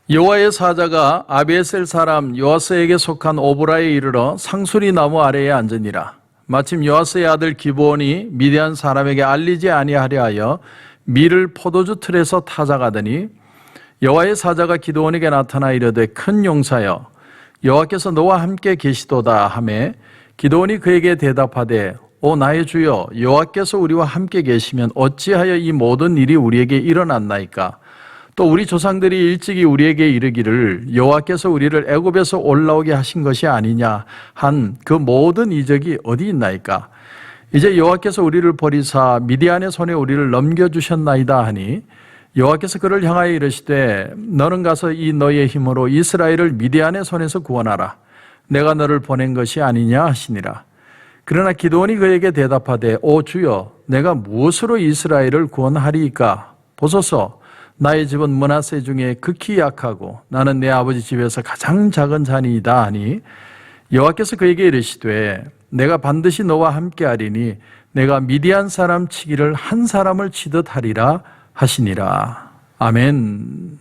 여호와의 사자가 아비에셀 사람 요아스에게 속한 오브라에 이르러 상수리 나무 아래에 앉으니라. 마침 요아스의 아들 기브온이 미디안 사람에게 알리지 아니하려 하여 밀을 포도주 틀에서 타작하더니 여호와의 사자가 기드온에게 나타나 이르되 큰 용사여 여호와께서 너와 함께 계시도다 하매 기드온이 그에게 대답하되 오 나의 주여 여호와께서 우리와 함께 계시면 어찌하여 이 모든 일이 우리에게 일어났나이까? 또 우리 조상들이 일찍이 우리에게 이르기를 여호와께서 우리를 애굽에서 올라오게 하신 것이 아니냐 한 그 모든 이적이 어디 있나이까? 이제 여호와께서 우리를 버리사 미디안의 손에 우리를 넘겨주셨나이다 하니 여호와께서 그를 향하여 이르시되 너는 가서 이 너의 힘으로 이스라엘을 미디안의 손에서 구원하라. 내가 너를 보낸 것이 아니냐 하시니라. 그러나 기드온이 그에게 대답하되 오 주여 내가 무엇으로 이스라엘을 구원하리이까? 보소서 나의 집은 므낫세 중에 극히 약하고 나는 내 아버지 집에서 가장 작은 자니이다 하니 여호와께서 그에게 이르시되 내가 반드시 너와 함께하리니 내가 미디안 사람 치기를 한 사람을 치듯 하리라 하시니라. 아멘.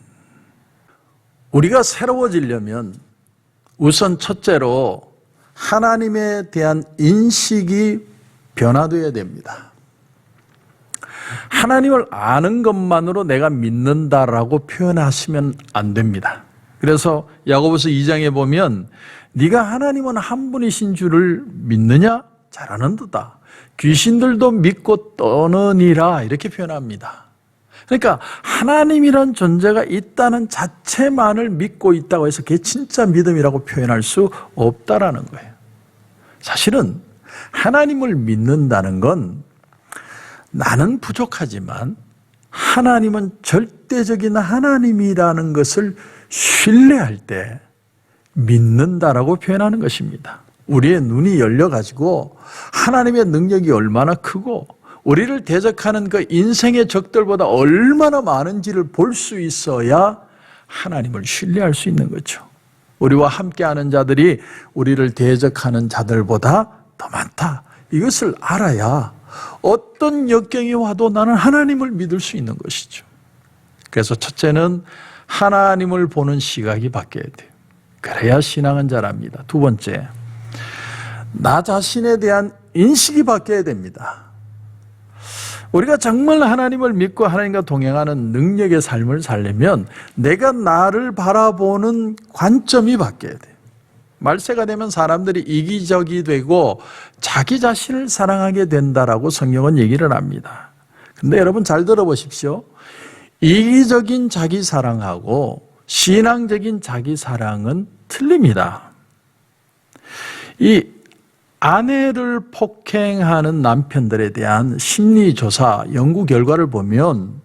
우리가 새로워지려면 우선 첫째로 하나님에 대한 인식이 변화되어야 됩니다. 하나님을 아는 것만으로 내가 믿는다라고 표현하시면 안 됩니다. 그래서 야고보서 2장에 보면 네가 하나님은 한 분이신 줄을 믿느냐? 잘하는도다. 귀신들도 믿고 떠느니라 이렇게 표현합니다. 그러니까 하나님이란 존재가 있다는 자체만을 믿고 있다고 해서 그게 진짜 믿음이라고 표현할 수 없다라는 거예요. 사실은 하나님을 믿는다는 건 나는 부족하지만 하나님은 절대적인 하나님이라는 것을 신뢰할 때 믿는다라고 표현하는 것입니다. 우리의 눈이 열려가지고 하나님의 능력이 얼마나 크고 우리를 대적하는 그 인생의 적들보다 얼마나 많은지를 볼 수 있어야 하나님을 신뢰할 수 있는 거죠. 우리와 함께하는 자들이 우리를 대적하는 자들보다 더 많다. 이것을 알아야 어떤 역경이 와도 나는 하나님을 믿을 수 있는 것이죠. 그래서 첫째는 하나님을 보는 시각이 바뀌어야 돼요. 그래야 신앙은 자랍니다. 두 번째, 나 자신에 대한 인식이 바뀌어야 됩니다. 우리가 정말 하나님을 믿고 하나님과 동행하는 능력의 삶을 살려면 내가 나를 바라보는 관점이 바뀌어야 돼요. 말세가 되면 사람들이 이기적이 되고 자기 자신을 사랑하게 된다라고 성경은 얘기를 합니다. 근데 여러분 잘 들어보십시오. 이기적인 자기 사랑하고 신앙적인 자기 사랑은 틀립니다. 이 아내를 폭행하는 남편들에 대한 심리조사 연구 결과를 보면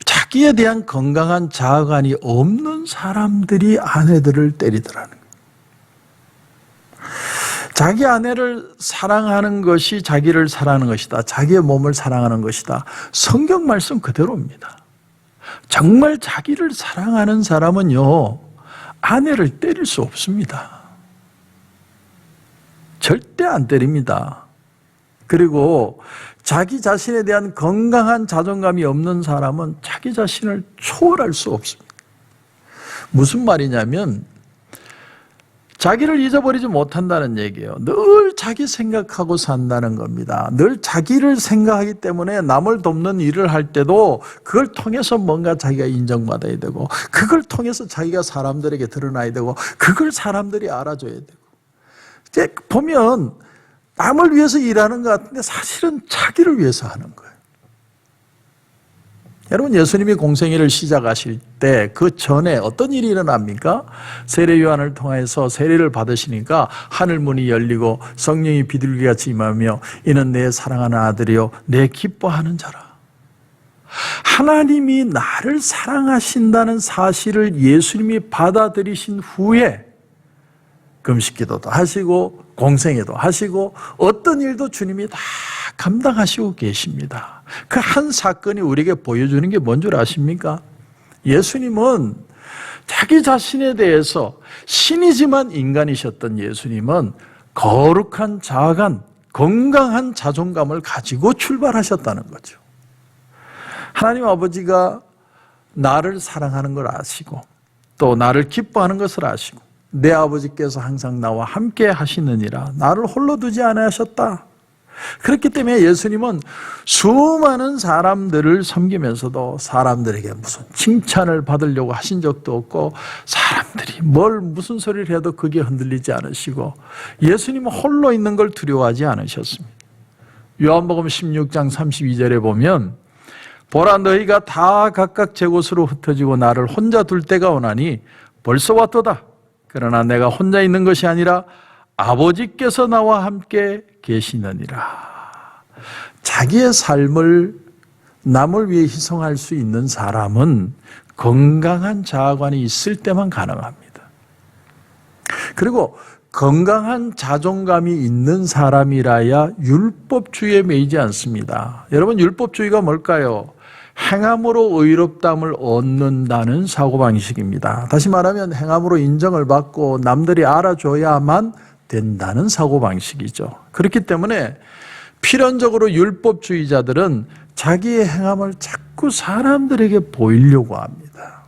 자기에 대한 건강한 자아관이 없는 사람들이 아내들을 때리더라는 거예요. 자기 아내를 사랑하는 것이 자기를 사랑하는 것이다. 자기의 몸을 사랑하는 것이다. 성경 말씀 그대로입니다. 정말 자기를 사랑하는 사람은요, 아내를 때릴 수 없습니다. 절대 안 때립니다. 그리고 자기 자신에 대한 건강한 자존감이 없는 사람은 자기 자신을 초월할 수 없습니다. 무슨 말이냐면 자기를 잊어버리지 못한다는 얘기예요. 늘 자기 생각하고 산다는 겁니다. 늘 자기를 생각하기 때문에 남을 돕는 일을 할 때도 그걸 통해서 뭔가 자기가 인정받아야 되고 그걸 통해서 자기가 사람들에게 드러나야 되고 그걸 사람들이 알아줘야 되고 이제 보면 남을 위해서 일하는 것 같은데 사실은 자기를 위해서 하는 거예요. 여러분 예수님이 공생애를 시작하실 때 그 전에 어떤 일이 일어납니까? 세례 요한을 통해서 세례를 받으시니까 하늘문이 열리고 성령이 비둘기같이 임하며 이는 내 사랑하는 아들이요 내 기뻐하는 자라. 하나님이 나를 사랑하신다는 사실을 예수님이 받아들이신 후에 금식기도도 하시고 공생애도 하시고 어떤 일도 주님이 다 감당하시고 계십니다. 그 한 사건이 우리에게 보여주는 게 뭔 줄 아십니까? 예수님은 자기 자신에 대해서 신이지만 인간이셨던 예수님은 거룩한 자아관, 건강한 자존감을 가지고 출발하셨다는 거죠. 하나님 아버지가 나를 사랑하는 걸 아시고 또 나를 기뻐하는 것을 아시고 내 아버지께서 항상 나와 함께 하시느니라 나를 홀로 두지 않으셨다. 그렇기 때문에 예수님은 수많은 사람들을 섬기면서도 사람들에게 무슨 칭찬을 받으려고 하신 적도 없고 사람들이 무슨 소리를 해도 그게 흔들리지 않으시고 예수님은 홀로 있는 걸 두려워하지 않으셨습니다. 요한복음 16장 32절에 보면 보라 너희가 다 각각 제 곳으로 흩어지고 나를 혼자 둘 때가 오나니 벌써 왔도다. 그러나 내가 혼자 있는 것이 아니라 아버지께서 나와 함께 계시느니라. 자기의 삶을 남을 위해 희생할 수 있는 사람은 건강한 자아관이 있을 때만 가능합니다. 그리고 건강한 자존감이 있는 사람이라야 율법주의에 매이지 않습니다. 여러분 율법주의가 뭘까요? 행함으로 의롭다함을 얻는다는 사고방식입니다. 다시 말하면 행함으로 인정을 받고 남들이 알아줘야만 된다는 사고방식이죠. 그렇기 때문에 필연적으로 율법주의자들은 자기의 행함을 자꾸 사람들에게 보이려고 합니다.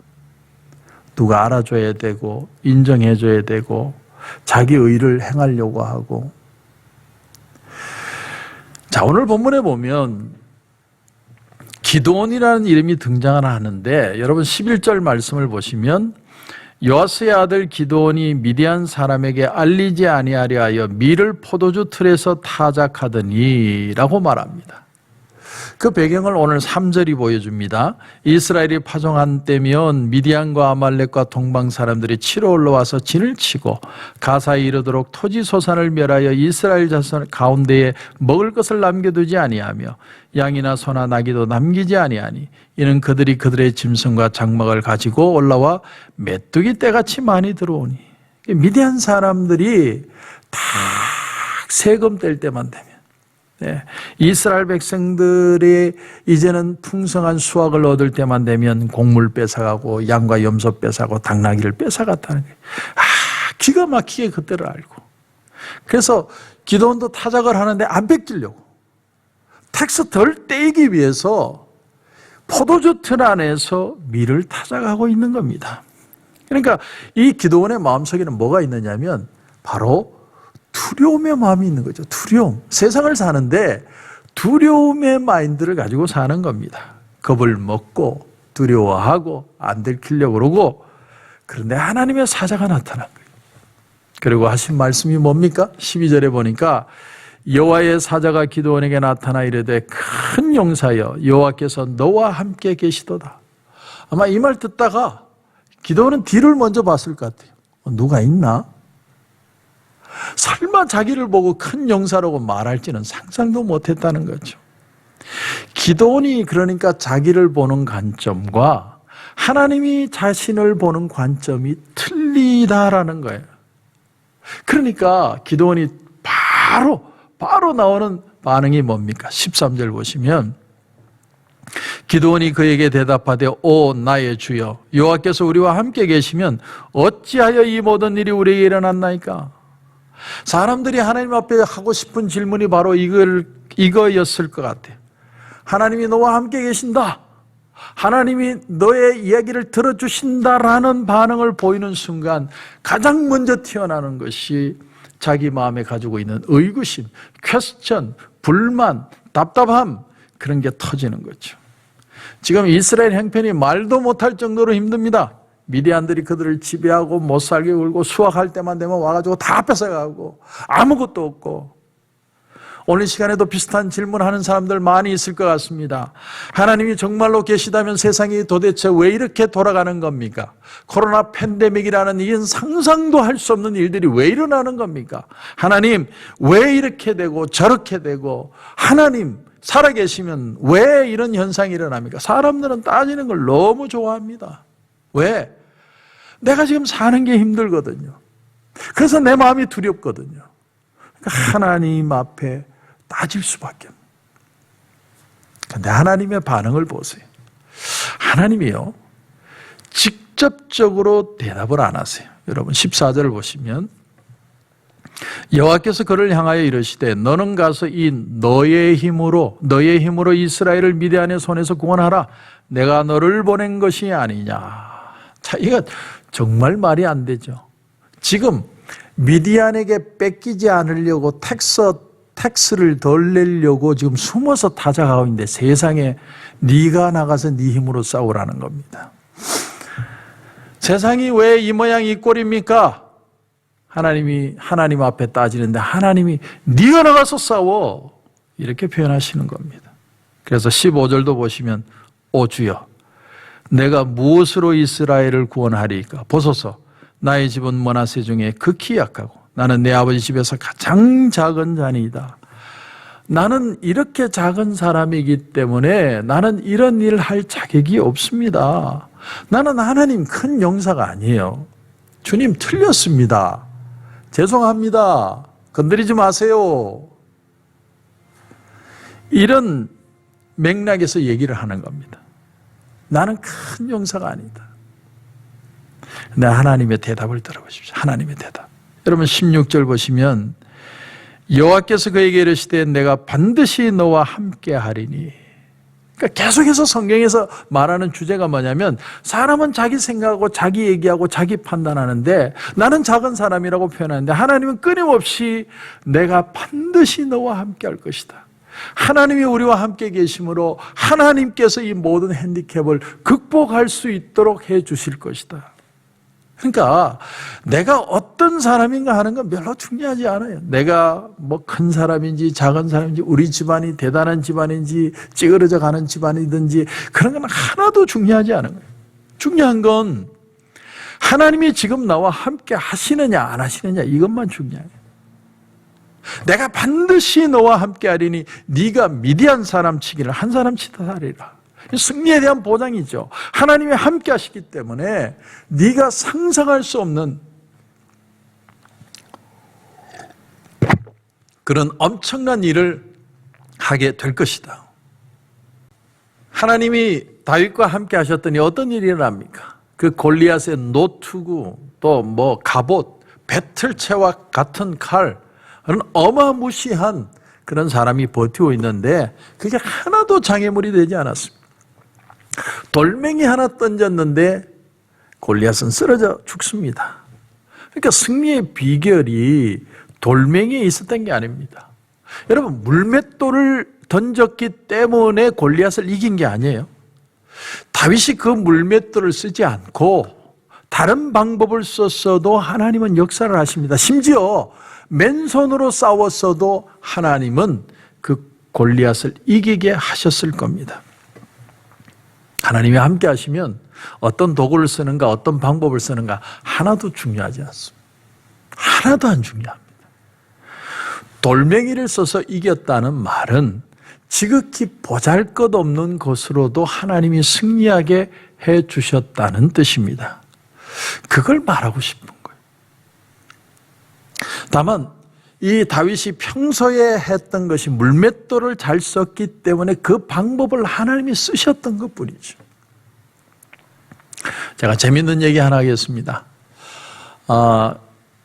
누가 알아줘야 되고 인정해줘야 되고 자기 의를 행하려고 하고. 자, 오늘 본문에 보면 기드온이라는 이름이 등장을 하는데 여러분 11절 말씀을 보시면 요아스의 아들 기드온이 미디안 사람에게 알리지 아니하려 하여 밀을 포도주 틀에서 타작하더니 라고 말합니다. 그 배경을 오늘 3절이 보여줍니다. 이스라엘이 파종한 때면 미디안과 아말렉과 동방 사람들이 치러 올라와서 진을 치고 가사에 이르도록 토지 소산을 멸하여 이스라엘 자손 가운데에 먹을 것을 남겨두지 아니하며 양이나 소나 나귀도 남기지 아니하니 이는 그들이 그들의 짐승과 장막을 가지고 올라와 메뚜기 떼같이 많이 들어오니. 미디안 사람들이 다 세금 뗄 때만 되면 이스라엘 백성들이 이제는 풍성한 수확을 얻을 때만 되면 곡물 뺏어가고 양과 염소 뺏어가고 당나귀를 뺏어갔다는 거예요. 기가 막히게 그때를 알고. 그래서 기드온도 타작을 하는데 안 뺏기려고 텍스 덜 떼기 위해서 포도주 틀 안에서 밀을 타작하고 있는 겁니다. 그러니까 이 기드온의 마음속에는 뭐가 있느냐면 바로 두려움의 마음이 있는 거죠. 두려움. 세상을 사는데 두려움의 마인드를 가지고 사는 겁니다. 겁을 먹고 두려워하고 안 들키려고 그러고. 그런데 하나님의 사자가 나타난 거예요. 그리고 하신 말씀이 뭡니까? 12절에 보니까 여호와의 사자가 기드온에게 나타나 이르되 큰 용사여 여호와께서 너와 함께 계시도다. 아마 이 말 듣다가 기드온은 뒤를 먼저 봤을 것 같아요. 누가 있나? 설마 자기를 보고 큰 용사라고 말할지는 상상도 못했다는 거죠. 기드온이 그러니까 자기를 보는 관점과 하나님이 자신을 보는 관점이 틀리다라는 거예요. 그러니까 기드온이 바로 나오는 반응이 뭡니까? 13절 보시면 기드온이 그에게 대답하되 오 나의 주여 여호와께서 우리와 함께 계시면 어찌하여 이 모든 일이 우리에게 일어났나이까? 사람들이 하나님 앞에 하고 싶은 질문이 바로 이거였을 것 같아요. 하나님이 너와 함께 계신다. 하나님이 너의 이야기를 들어주신다라는 반응을 보이는 순간 가장 먼저 튀어나오는 것이 자기 마음에 가지고 있는 의구심, 퀘스천, 불만, 답답함 그런 게 터지는 거죠. 지금 이스라엘 형편이 말도 못할 정도로 힘듭니다. 미디안들이 그들을 지배하고 못살게 굴고 수확할 때만 되면 와가지고 다 뺏어가고 아무것도 없고. 오늘 시간에도 비슷한 질문하는 사람들 많이 있을 것 같습니다. 하나님이 정말로 계시다면 세상이 도대체 왜 이렇게 돌아가는 겁니까? 코로나 팬데믹이라는 이런 상상도 할 수 없는 일들이 왜 일어나는 겁니까? 하나님 왜 이렇게 되고 저렇게 되고 하나님 살아계시면 왜 이런 현상이 일어납니까? 사람들은 따지는 걸 너무 좋아합니다. 왜? 내가 지금 사는 게 힘들거든요. 그래서 내 마음이 두렵거든요. 그러니까 하나님 앞에 따질 수밖에 없어요. 그런데 하나님의 반응을 보세요. 하나님이요 직접적으로 대답을 안 하세요. 여러분 14절을 보시면 여호와께서 그를 향하여 이르시되 너는 가서 이 너의 힘으로 이스라엘을 미디안의 손에서 구원하라. 내가 너를 보낸 것이 아니냐. 자, 이거 정말 말이 안 되죠. 지금 미디안에게 뺏기지 않으려고 텍스를 덜 내려고 지금 숨어서 타작하고 있는데 세상에 네가 나가서 네 힘으로 싸우라는 겁니다. 세상이 왜 이 모양 이 꼴입니까? 하나님 앞에 따지는데 하나님이 네가 나가서 싸워 이렇게 표현하시는 겁니다. 그래서 15절도 보시면 오 주여 내가 무엇으로 이스라엘을 구원하리까? 보소서 나의 집은 므낫세 중에 극히 약하고 나는 내 아버지 집에서 가장 작은 자니이다. 나는 이렇게 작은 사람이기 때문에 나는 이런 일을 할 자격이 없습니다. 나는 하나님 큰 용사가 아니에요. 주님 틀렸습니다. 죄송합니다. 건드리지 마세요. 이런 맥락에서 얘기를 하는 겁니다. 나는 큰 용사가 아니다. 근데 하나님의 대답을 들어보십시오. 하나님의 대답. 여러분 16절 보시면 여호와께서 그에게 이르시되 내가 반드시 너와 함께 하리니. 그러니까 계속해서 성경에서 말하는 주제가 뭐냐면 사람은 자기 생각하고 자기 얘기하고 자기 판단하는데 나는 작은 사람이라고 표현하는데 하나님은 끊임없이 내가 반드시 너와 함께 할 것이다. 하나님이 우리와 함께 계심으로 하나님께서 이 모든 핸디캡을 극복할 수 있도록 해 주실 것이다. 그러니까 내가 어떤 사람인가 하는 건 별로 중요하지 않아요. 내가 뭐 큰 사람인지 작은 사람인지 우리 집안이 대단한 집안인지 찌그러져 가는 집안이든지 그런 건 하나도 중요하지 않은 거예요. 중요한 건 하나님이 지금 나와 함께 하시느냐 안 하시느냐 이것만 중요해요. 내가 반드시 너와 함께 하리니 네가 미디안 사람 치기를 한 사람 치다 하리라. 승리에 대한 보장이죠. 하나님이 함께 하시기 때문에 네가 상상할 수 없는 그런 엄청난 일을 하게 될 것이다. 하나님이 다윗과 함께 하셨더니 어떤 일이 일어납니까? 그 골리앗의 노투구 또 뭐 갑옷 배틀채와 같은 칼 그런 어마무시한 그런 사람이 버티고 있는데 그게 하나도 장애물이 되지 않았습니다. 돌멩이 하나 던졌는데 골리앗은 쓰러져 죽습니다. 그러니까 승리의 비결이 돌멩이에 있었던 게 아닙니다. 여러분 물맷돌을 던졌기 때문에 골리앗을 이긴 게 아니에요. 다윗이 그 물맷돌을 쓰지 않고 다른 방법을 썼어도 하나님은 역사를 하십니다. 심지어 맨손으로 싸웠어도 하나님은 그 골리앗을 이기게 하셨을 겁니다. 하나님이 함께 하시면 어떤 도구를 쓰는가 어떤 방법을 쓰는가 하나도 중요하지 않습니다. 하나도 안 중요합니다. 돌멩이를 써서 이겼다는 말은 지극히 보잘것없는 것으로도 하나님이 승리하게 해 주셨다는 뜻입니다. 그걸 말하고 싶은 거예요. 다만 이 다윗이 평소에 했던 것이 물맷돌을 잘 썼기 때문에 그 방법을 하나님이 쓰셨던 것뿐이죠. 제가 재밌는 얘기 하나 하겠습니다.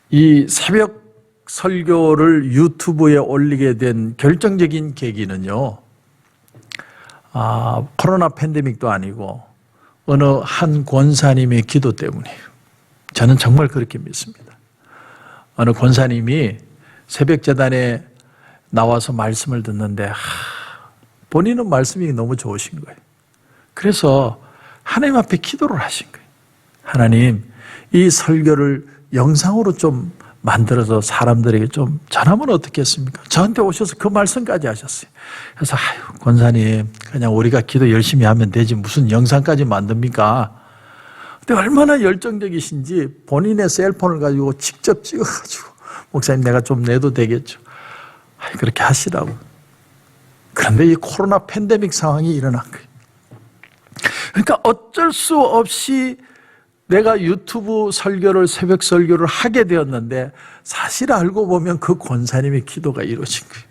이 새벽 설교를 유튜브에 올리게 된 결정적인 계기는요. 코로나 팬데믹도 아니고 어느 한 권사님의 기도 때문이에요. 저는 정말 그렇게 믿습니다. 어느 권사님이 새벽 재단에 나와서 말씀을 듣는데 본인은 말씀이 너무 좋으신 거예요. 그래서 하나님 앞에 기도를 하신 거예요. 하나님, 이 설교를 영상으로 좀 만들어서 사람들에게 좀 전하면 어떻겠습니까? 저한테 오셔서 그 말씀까지 하셨어요. 그래서 권사님 그냥 우리가 기도 열심히 하면 되지 무슨 영상까지 만듭니까? 근데 얼마나 열정적이신지 본인의 셀폰을 가지고 직접 찍어가지고 목사님 내가 좀 내도 되겠죠. 그렇게 하시라고. 그런데 이 코로나 팬데믹 상황이 일어난 거예요. 그러니까 어쩔 수 없이 내가 유튜브 설교를 새벽 설교를 하게 되었는데 사실 알고 보면 그 권사님의 기도가 이루어진 거예요.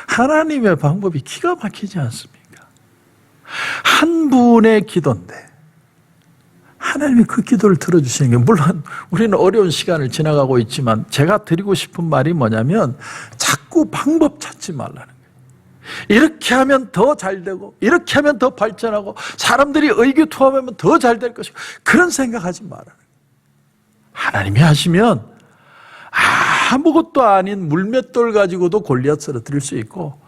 하나님의 방법이 기가 막히지 않습니까? 한 분의 기도인데 하나님이 그 기도를 들어주시는 게, 물론 우리는 어려운 시간을 지나가고 있지만 제가 드리고 싶은 말이 뭐냐면 자꾸 방법 찾지 말라는 거예요. 이렇게 하면 더 잘 되고 이렇게 하면 더 발전하고 사람들이 의기투합하면 더 잘 될 것이고, 그런 생각하지 말라는 거예요. 하나님이 하시면 아무것도 아닌 물맷돌 가지고도 골리앗 쓰러뜨릴 수 있고,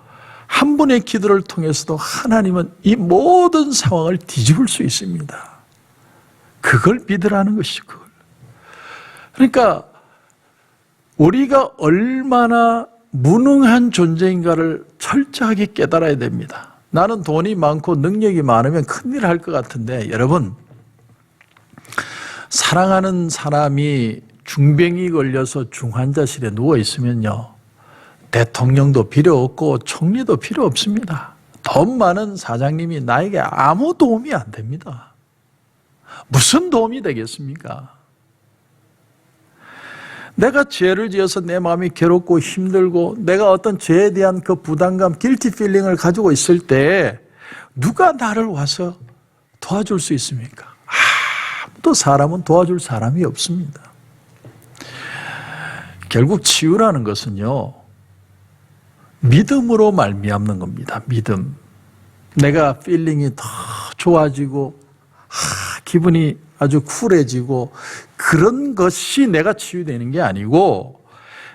한 분의 기도를 통해서도 하나님은 이 모든 상황을 뒤집을 수 있습니다. 그걸 믿으라는 것이죠. 그걸. 그러니까 우리가 얼마나 무능한 존재인가를 철저하게 깨달아야 됩니다. 나는 돈이 많고 능력이 많으면 큰일 할 것 같은데, 여러분, 사랑하는 사람이 중병이 걸려서 중환자실에 누워 있으면요, 대통령도 필요 없고 총리도 필요 없습니다. 돈 많은 사장님이 나에게 아무 도움이 안 됩니다. 무슨 도움이 되겠습니까? 내가 죄를 지어서 내 마음이 괴롭고 힘들고 내가 어떤 죄에 대한 그 부담감, 길티 필링을 가지고 있을 때 누가 나를 와서 도와줄 수 있습니까? 아무도 사람은 도와줄 사람이 없습니다. 결국 치유라는 것은요, 믿음으로 말미암는 겁니다. 믿음. 내가 필링이 더 좋아지고 기분이 아주 쿨해지고 그런 것이 내가 치유되는 게 아니고,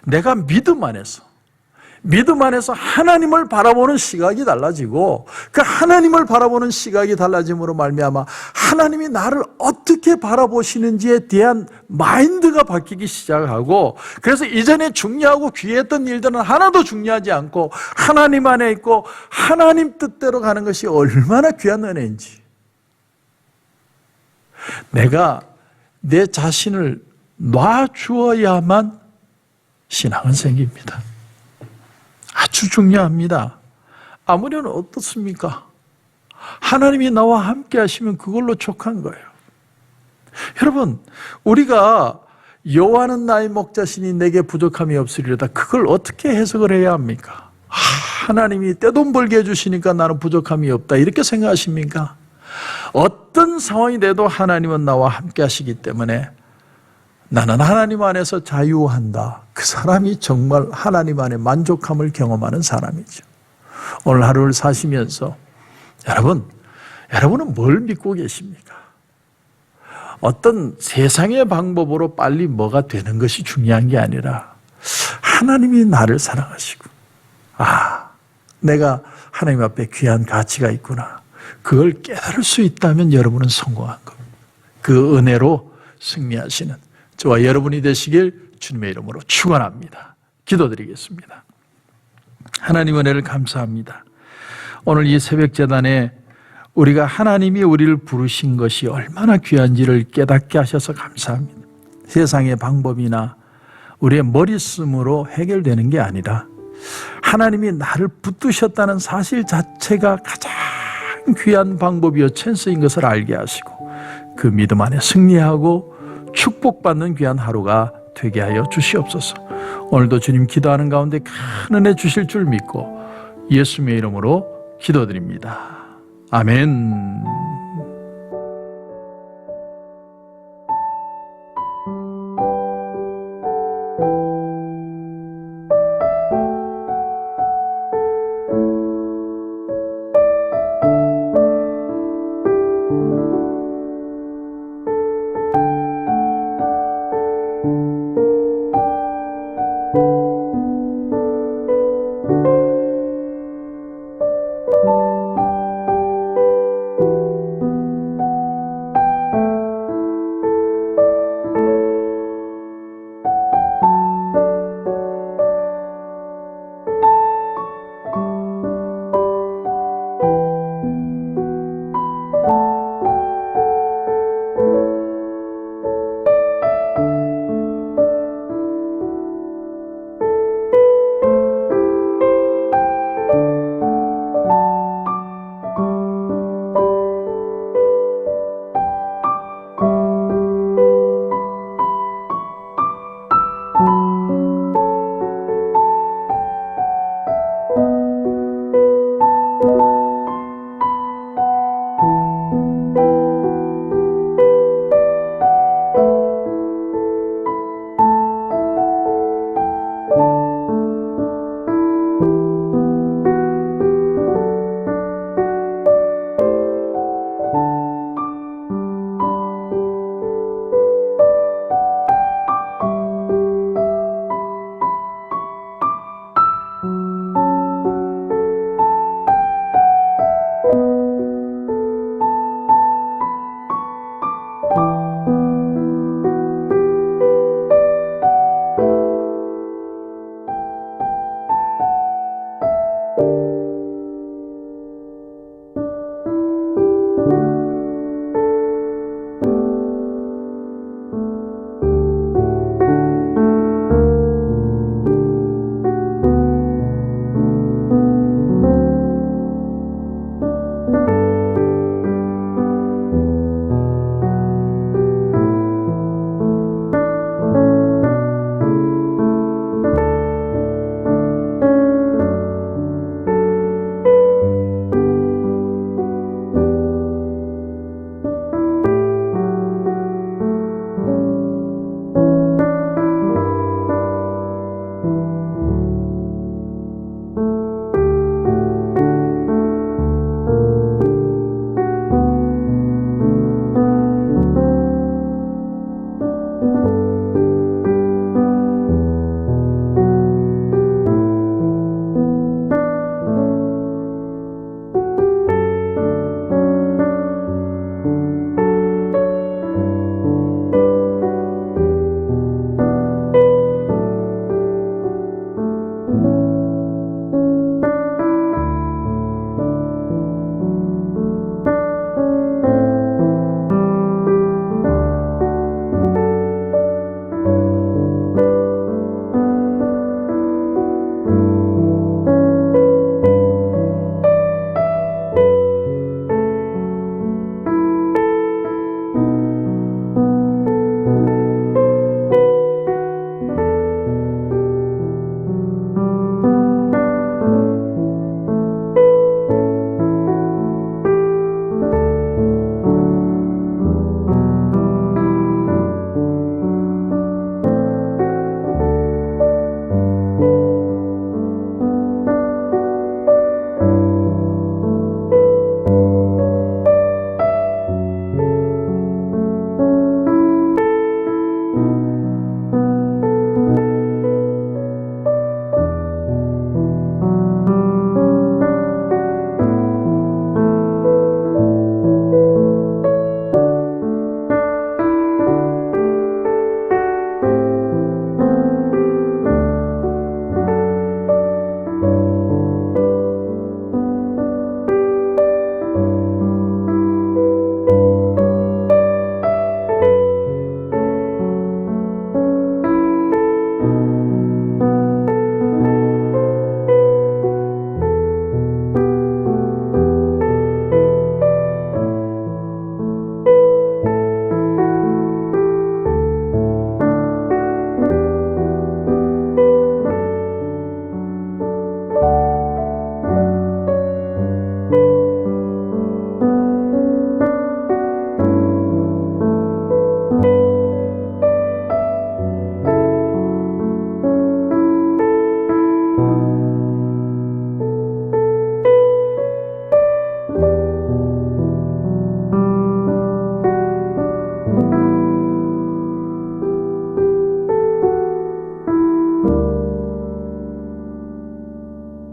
내가 믿음 안에서 하나님을 바라보는 시각이 달라지고, 그 하나님을 바라보는 시각이 달라짐으로 말미암아 하나님이 나를 어떻게 바라보시는지에 대한 마인드가 바뀌기 시작하고, 그래서 이전에 중요하고 귀했던 일들은 하나도 중요하지 않고 하나님 안에 있고 하나님 뜻대로 가는 것이 얼마나 귀한 은혜인지, 내가 내 자신을 놔주어야만 신앙은 생깁니다. 아주 중요합니다. 아무려는 어떻습니까? 하나님이 나와 함께 하시면 그걸로 족한 거예요. 여러분, 우리가 여호와는 나의 목자시니 내게 부족함이 없으리로다, 그걸 어떻게 해석을 해야 합니까? 하나님이 떼돈 벌게 해주시니까 나는 부족함이 없다, 이렇게 생각하십니까? 어떤 상황이 돼도 하나님은 나와 함께 하시기 때문에 나는 하나님 안에서 자유한다. 그 사람이 정말 하나님 안에 만족함을 경험하는 사람이죠. 오늘 하루를 사시면서 여러분은 뭘 믿고 계십니까? 어떤 세상의 방법으로 빨리 뭐가 되는 것이 중요한 게 아니라 하나님이 나를 사랑하시고, 내가 하나님 앞에 귀한 가치가 있구나, 그걸 깨달을 수 있다면 여러분은 성공한 겁니다. 그 은혜로 승리하시는 저와 여러분이 되시길 주님의 이름으로 축원합니다. 기도드리겠습니다. 하나님 은혜를 감사합니다. 오늘 이 새벽 제단에 우리가 하나님이 우리를 부르신 것이 얼마나 귀한지를 깨닫게 하셔서 감사합니다. 세상의 방법이나 우리의 머리씀으로 해결되는 게 아니라 하나님이 나를 붙드셨다는 사실 자체가 가장 귀한 방법이요 찬스인 것을 알게 하시고, 그 믿음 안에 승리하고 축복받는 귀한 하루가 되게 하여 주시옵소서. 오늘도 주님 기도하는 가운데 큰 은혜 주실 줄 믿고 예수님의 이름으로 기도드립니다. 아멘.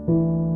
있습니다.